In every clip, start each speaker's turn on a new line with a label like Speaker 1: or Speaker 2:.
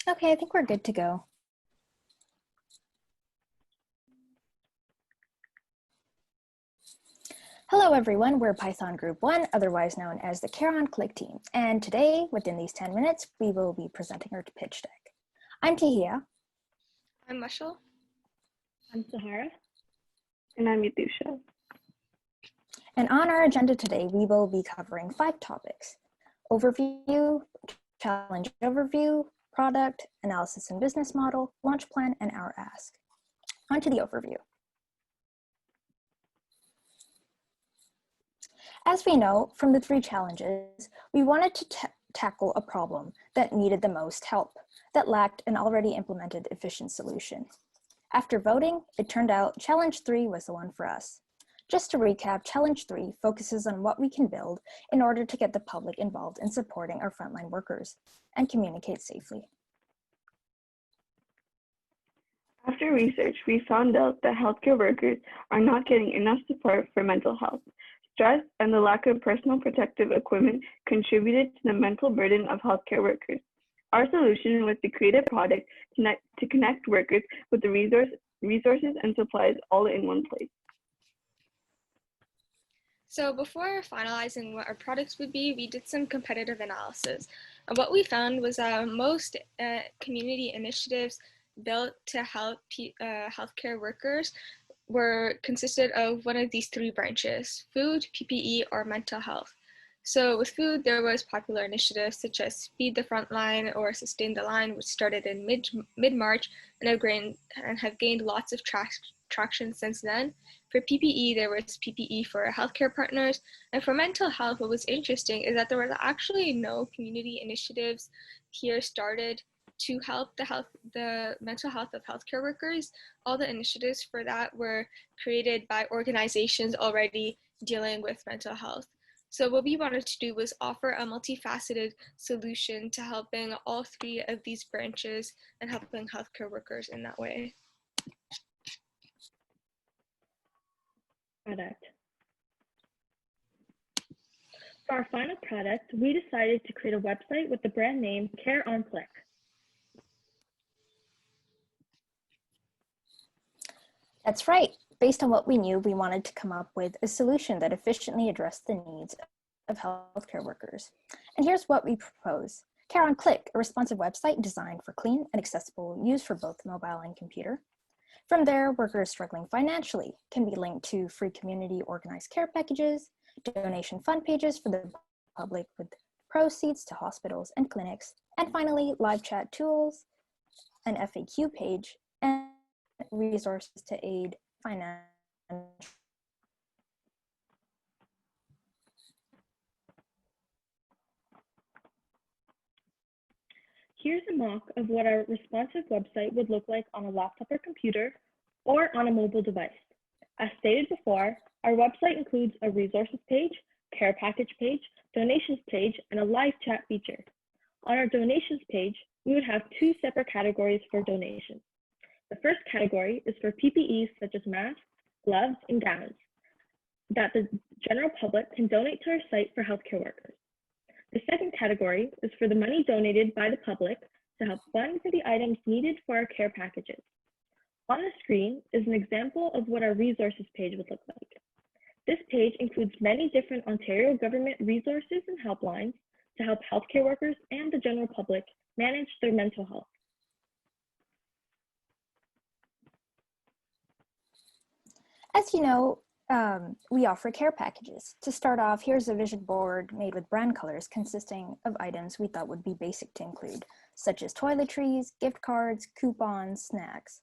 Speaker 1: Okay, I think we're good to go. Hello everyone, we're Python Group 1, otherwise known as the CareOnClick team. And today, within these 10 minutes, we will be presenting our pitch deck. I'm Tahia.
Speaker 2: I'm Mashal.
Speaker 3: I'm Sahara. And I'm Yadusha.
Speaker 1: And on our agenda today, we will be covering 5 topics: overview, challenge overview, product, analysis and business model, launch plan, and our ask. On to the overview. As we know from the 3 challenges, we wanted to tackle a problem that needed the most help, that lacked an already implemented efficient solution. After voting, it turned out challenge 3 was the one for us. Just to recap, challenge 3 focuses on what we can build in order to get the public involved in supporting our frontline workers and communicate safely.
Speaker 3: After research, we found out that healthcare workers are not getting enough support for mental health. Stress and the lack of personal protective equipment contributed to the mental burden of healthcare workers. Our solution was to create a product to connect workers with the resources and supplies all in one place.
Speaker 2: So before finalizing what our products would be, we did some competitive analysis. And what we found was that most community initiatives built to help healthcare workers consisted of one of these 3 branches: food, PPE, or mental health. So with food, there was popular initiatives such as Feed the Frontline or Sustain the Line, which started in mid-March and have gained lots of traction since then. For PPE, there was PPE for healthcare partners. And for mental health, what was interesting is that there was actually no community initiatives here started to help the mental health of healthcare workers. All the initiatives for that were created by organizations already dealing with mental health. So what we wanted to do was offer a multifaceted solution to helping all 3 of these branches and helping healthcare workers in that way.
Speaker 3: Product. For our final product, we decided to create a website with the brand name CareOnClick.
Speaker 1: That's right. Based on what we knew, we wanted to come up with a solution that efficiently addressed the needs of healthcare workers. And here's what we propose. CareOnClick, a responsive website designed for clean and accessible use for both mobile and computer. From there, workers struggling financially can be linked to free community organized care packages, donation fund pages for the public with proceeds to hospitals and clinics, and finally, live chat tools, an FAQ page, and resources to aid financial.
Speaker 3: Here's a mock of what our responsive website would look like on a laptop or computer or on a mobile device. As stated before, our website includes a resources page, care package page, donations page, and a live chat feature. On our donations page, we would have 2 separate categories for donations. The first category is for PPEs such as masks, gloves, and gowns that the general public can donate to our site for healthcare workers. The second category is for the money donated by the public to help fund for the items needed for our care packages. On the screen is an example of what our resources page would look like. This page includes many different Ontario government resources and helplines to help healthcare workers and the general public manage their mental health.
Speaker 1: As you know, we offer care packages. To start off, here's a vision board made with brand colors consisting of items we thought would be basic to include, such as toiletries, gift cards, coupons, snacks.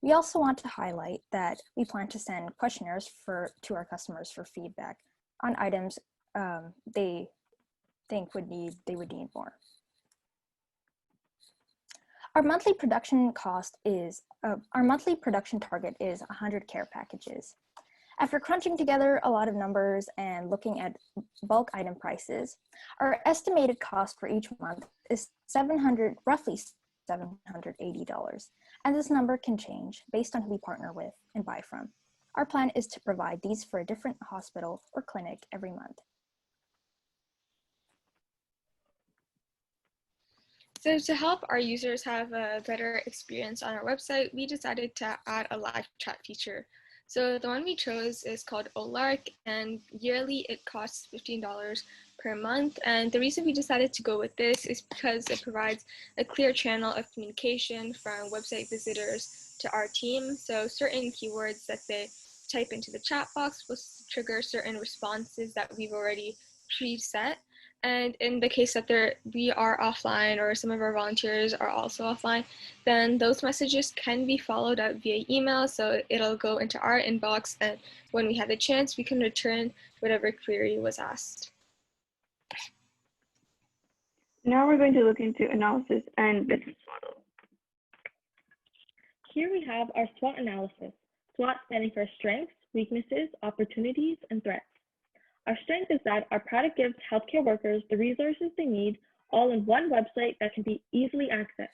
Speaker 1: We also want to highlight that we plan to send questionnaires to our customers for feedback on items they think they would need more. Our monthly production target is 100 care packages. After crunching together a lot of numbers and looking at bulk item prices, our estimated cost for each month is roughly $780, and this number can change based on who we partner with and buy from. Our plan is to provide these for a different hospital or clinic every month.
Speaker 2: So to help our users have a better experience on our website, we decided to add a live chat feature. So the one we chose is called OLARC, and yearly it costs $15 per month. And the reason we decided to go with this is because it provides a clear channel of communication from website visitors to our team. So certain keywords that they type into the chat box will trigger certain responses that we've already preset. And in the case that we are offline or some of our volunteers are also offline, then those messages can be followed up via email. So it'll go into our inbox, and when we have the chance, we can return whatever query was asked.
Speaker 4: Now we're going to look into analysis and business model.
Speaker 3: Here we have our SWOT analysis. SWOT standing for strengths, weaknesses, opportunities, and threats. Our strength is that our product gives healthcare workers the resources they need all in one website that can be easily accessed.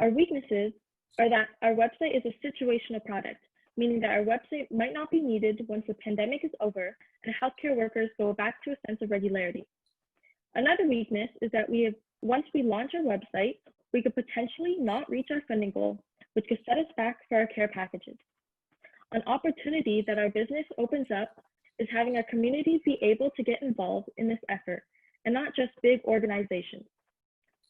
Speaker 3: Our weaknesses are that our website is a situational product, meaning that our website might not be needed once the pandemic is over and healthcare workers go back to a sense of regularity. Another weakness is that once we launch our website, we could potentially not reach our funding goal, which could set us back for our care packages. An opportunity that our business opens up is having our community be able to get involved in this effort, and not just big organizations.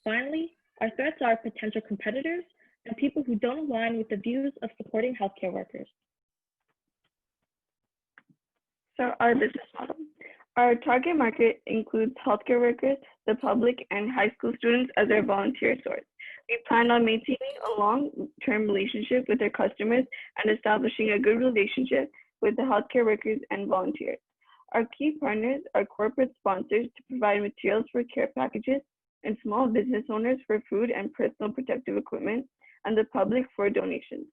Speaker 3: Finally, our threats are potential competitors and people who don't align with the views of supporting healthcare workers.
Speaker 4: So our business model. Our target market includes healthcare workers, the public, and high school students as our volunteer source. We plan on maintaining a long-term relationship with our customers and establishing a good relationship with the healthcare workers and volunteers. Our key partners are corporate sponsors to provide materials for care packages and small business owners for food and personal protective equipment, and the public for donations.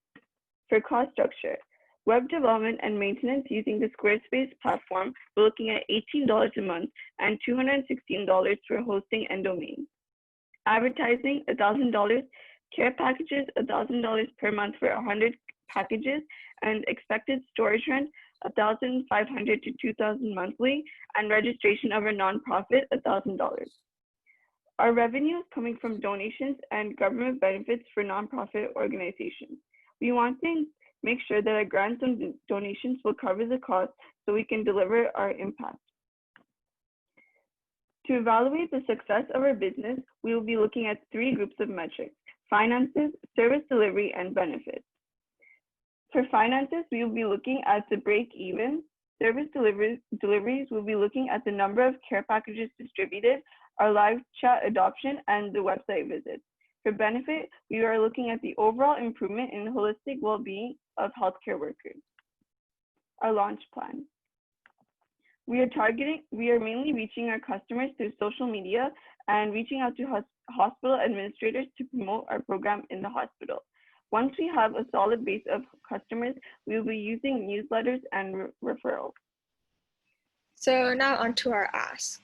Speaker 4: For cost structure, web development and maintenance using the Squarespace platform, we're looking at $18 a month and $216 for hosting and domain. Advertising, $1,000. Care packages, $1,000 per month for 100 packages, and expected storage rent, $1,500 to $2,000 monthly, and registration of a nonprofit, $1,000. Our revenue is coming from donations and government benefits for nonprofit organizations. We want to make sure that our grants and donations will cover the cost so we can deliver our impact. To evaluate the success of our business, we will be looking at 3 groups of metrics: finances, service delivery, and benefits. For finances, we will be looking at the break-even. Service deliveries will be looking at the number of care packages distributed, our live chat adoption, and the website visits. For benefit, we are looking at the overall improvement in holistic well-being of healthcare workers. Our launch plan. We are mainly reaching our customers through social media and reaching out to hospital administrators to promote our program in the hospital. Once we have a solid base of customers, we will be using newsletters and referrals.
Speaker 2: So now onto our ask.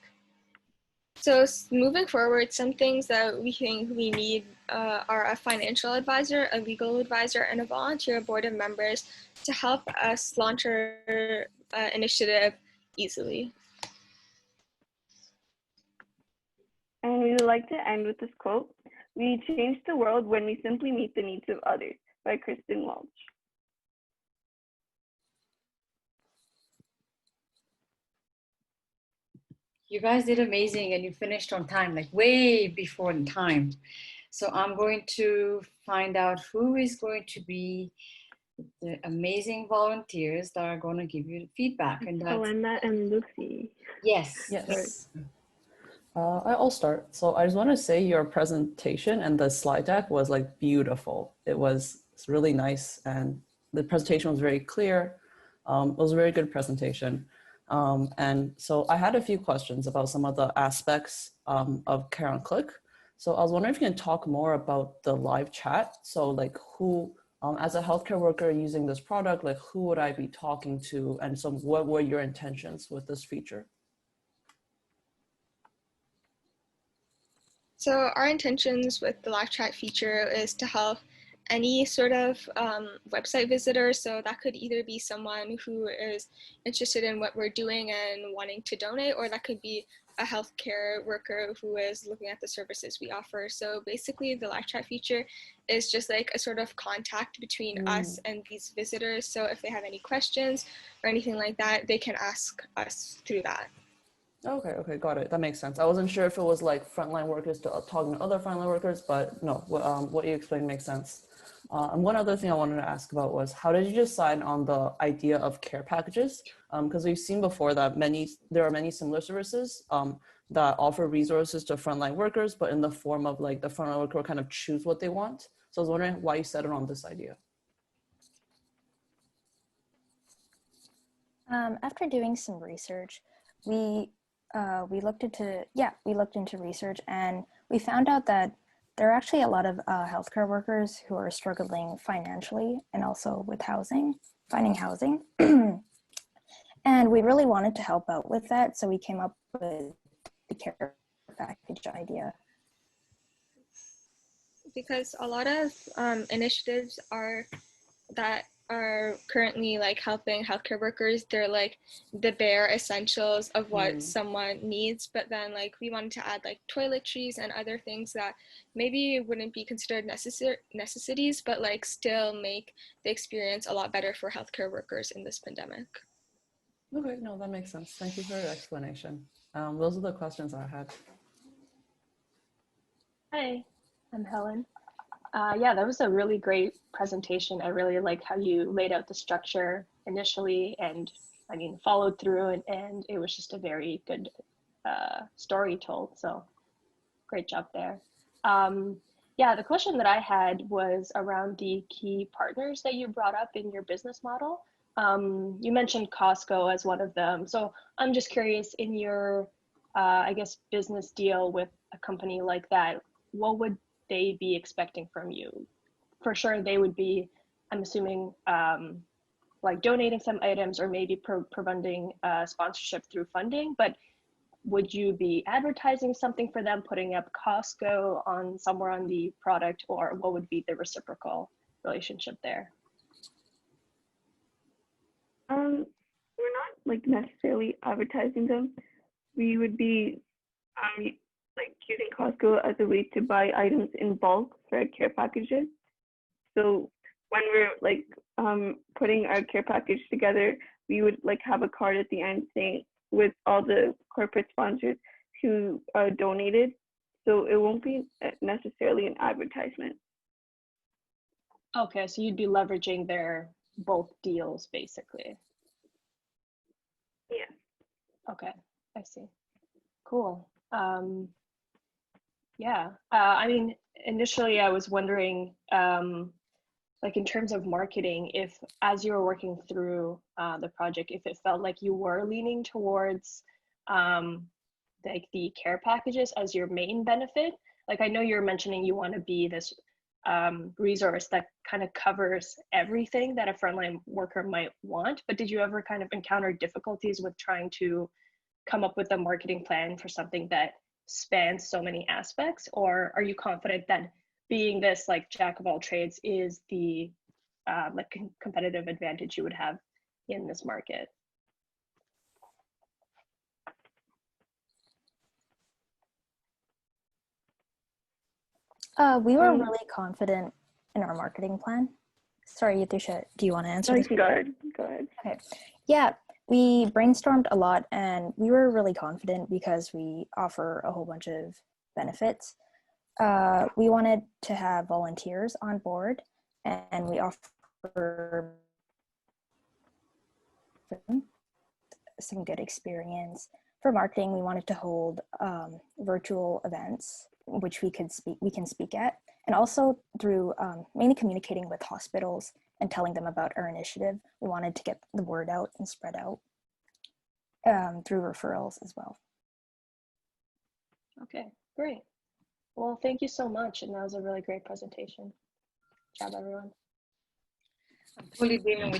Speaker 2: So moving forward, some things that we think we need are a financial advisor, a legal advisor, and a volunteer board of members to help us launch our initiative easily.
Speaker 4: And we would like to end with this quote: "We change the world when we simply meet the needs of others," by Kristen Welch.
Speaker 5: You guys did amazing, and you finished on time, like way before the time. So I'm going to find out who is going to be the amazing volunteers that are going to give you feedback. And that's
Speaker 3: Helena and Lucy.
Speaker 5: yes.
Speaker 6: Yes. I'll start. So I just want to say your presentation and the slide deck was like beautiful. It's really nice, and the presentation was very clear. It was a very good presentation. And so I had a few questions about some of the aspects of CareOnClick. So I was wondering if you can talk more about the live chat. So like who, as a healthcare worker using this product, like who would I be talking to, and so what were your intentions with this feature?
Speaker 2: So our intentions with the live chat feature is to help any sort of website visitor. So that could either be someone who is interested in what we're doing and wanting to donate, or that could be a healthcare worker who is looking at the services we offer. So basically the live chat feature is just like a sort of contact between us and these visitors. So if they have any questions or anything like that, they can ask us through that.
Speaker 6: Okay, got it. That makes sense. I wasn't sure if it was like frontline workers talking to other frontline workers, but no, what you explained makes sense. And one other thing I wanted to ask about was, how did you decide on the idea of care packages? Because we've seen before that there are many similar services that offer resources to frontline workers, but in the form of like the frontline worker kind of choose what they want. So I was wondering why you settled on this idea.
Speaker 1: After doing some research, we looked into research, and we found out that there are actually a lot of healthcare workers who are struggling financially and also with finding housing. And we really wanted to help out with that, so we came up with the care package idea.
Speaker 2: Because a lot of initiatives that are currently like helping healthcare workers, they're like the bare essentials of what someone needs, but then like we wanted to add like toiletries and other things that maybe wouldn't be considered necessities, but like still make the experience a lot better for healthcare workers in this pandemic.
Speaker 6: Okay, no, that makes sense. Thank you for your explanation. Those are the questions I had.
Speaker 7: Hi, I'm Helen. Yeah, that was a really great presentation. I really like how you laid out the structure initially and followed through, and it was just a very good story told. So great job there. Yeah, the question that I had was around the key partners that you brought up in your business model. You mentioned Costco as one of them. So I'm just curious, in your, I guess, business deal with a company like that, what would they be expecting from you? For sure, they would be, I'm assuming, like donating some items or maybe providing sponsorship through funding, but would you be advertising something for them, putting up Costco on somewhere on the product, or what would be the reciprocal relationship there?
Speaker 4: We're not like necessarily advertising them. We would be like using Costco as a way to buy items in bulk for our care packages. So when we're like putting our care package together, we would like have a card at the end saying with all the corporate sponsors who donated. So it won't be necessarily an advertisement.
Speaker 7: Okay, so you'd be leveraging their both deals basically.
Speaker 4: Yeah.
Speaker 7: Okay, I see. Cool. Yeah, I mean, initially I was wondering, like in terms of marketing, if as you were working through the project, if it felt like you were leaning towards like the care packages as your main benefit. Like I know you're mentioning you want to be this resource that kind of covers everything that a frontline worker might want, but did you ever kind of encounter difficulties with trying to come up with a marketing plan for something that spans so many aspects? Or are you confident that being this like jack of all trades is the like competitive advantage you would have in this market?
Speaker 1: We were really confident in our marketing plan. Sorry, Yatusha, do you want to answer this?
Speaker 4: Go ahead.
Speaker 1: Okay. Yeah, we brainstormed a lot and we were really confident because we offer a whole bunch of benefits. We wanted to have volunteers on board, and we offer some good experience. For marketing, we wanted to hold virtual events which we can speak at, and also through mainly communicating with hospitals and telling them about our initiative. We wanted to get the word out and spread out through referrals as well.
Speaker 7: Okay, great. Well, thank you so much, and that was a really great presentation. Good job, everyone.
Speaker 5: I'm totally agreeing with